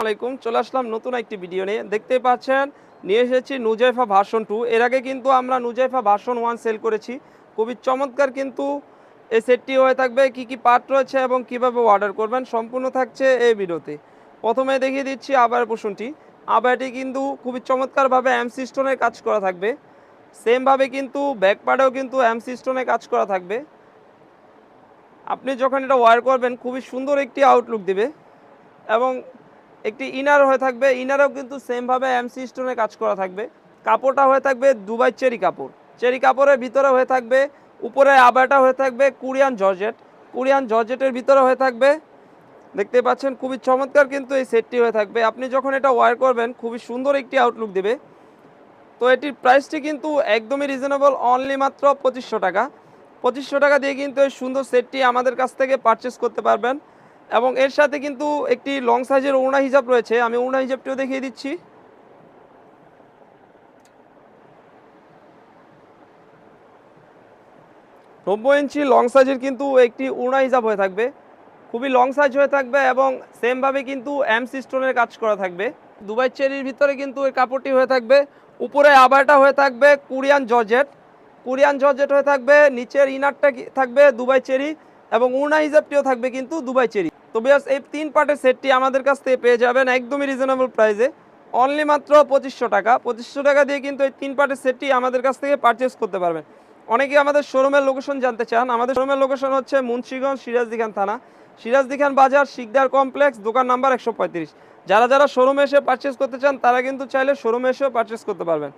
আলাইকুম, চলে আসলাম নতুন একটি ভিডিও নিয়ে। দেখতেই পাচ্ছেন নিয়ে এসেছি নুজাইফা ভার্সন 2। এর আগে কিন্তু আমরা নুজাইফা ভার্সন 1 সেল করেছি। খুবই চমৎকার কিন্তু এই সেটটি হয়ে থাকবে। কি কি পার্ট রয়েছে এবং কিভাবে অর্ডার করবেন সম্পূর্ণ থাকছে এই ভিডিওতে। প্রথমে দেখিয়ে দিচ্ছি আবার পোষণটি। আবারটি কিন্তু খুবই চমৎকারভাবে এমসি স্টোনের কাজ করা থাকবে। সেমভাবে কিন্তু ব্যাক পার্টেও কিন্তু এমসি স্টোনের কাজ করা থাকবে। আপনি যখন এটা ওয়্যার করবেন খুবই সুন্দর একটি আউটলুক দিবে এবং একটি ইনার হয়ে থাকবে। ইনারেও কিন্তু সেমভাবে এমসি স্টোনে কাজ করা থাকবে। কাপড়টা হয়ে থাকবে দুবাই চেরি কাপড়। চেরি কাপড়ের ভিতরে হয়ে থাকবে উপরে আবাটা হয়ে থাকবে কোরিয়ান জর্জেট। কোরিয়ান জর্জেটের ভিতরে হয়ে থাকবে, দেখতে পাচ্ছেন খুবই চমৎকার কিন্তু এই সেটটি হয়ে থাকবে। আপনি যখন এটা ওয়্যার করবেন খুবই সুন্দর একটি আউটলুক দেবে। তো এটির প্রাইসটি কিন্তু একদমই রিজনেবল, অনলি মাত্র 2500 টাকা। 2500 টাকা দিয়ে কিন্তু এই সুন্দর সেটটি আমাদের কাছ থেকে পারচেস করতে পারবেন। এবং এর সাথে কিন্তু একটি লং সাইজের ওড়না হিজাব রয়েছে। আমি ওড়না হিজাবটিও দেখিয়ে দিচ্ছি। 90 ইঞ্চি লং সাইজের কিন্তু একটি ওড়না হিজাব হয়ে থাকবে। খুবই লং সাইজ হয়ে থাকবে এবং সেমভাবে কিন্তু এমসি স্টোনের কাজ করা থাকবে। দুবাই চেরির ভিতরে কিন্তু এই কাপড়টি হয়ে থাকবে। উপরে আবারটা হয়ে থাকবে কোরিয়ান জর্জেট। কোরিয়ান জর্জেট হয়ে থাকবে। নিচের ইনারটা থাকবে দুবাই চেরি এবং ওড়না হিজাবটিও থাকবে কিন্তু দুবাই চেরি। তো বিয়ার্স, এই 3 পার্টের সেটটি আমাদের কাছ থেকে পেয়ে যাবেন একদমই রিজনেবল প্রাইসে, অনলি মাত্র 2500 টাকা। 2500 টাকা দিয়ে কিন্তু এই 3 পার্টের সেটটি আমাদের কাছ থেকে পারচেস করতে পারবেন। অনেকেই আমাদের শোরুমের লোকেশন জানতে চান। আমাদের শোরুমের লোকেশন হচ্ছে মুন্সিগঞ্জ, সিরাজদিখান থানা, সিরাজদিখান বাজার, শিকদার কমপ্লেক্স, দোকান নাম্বার 135। যারা শোরুমে এসে পারচেস করতে চান তারা কিন্তু চাইলে শোরুমে এসেও পারচেস করতে পারবেন।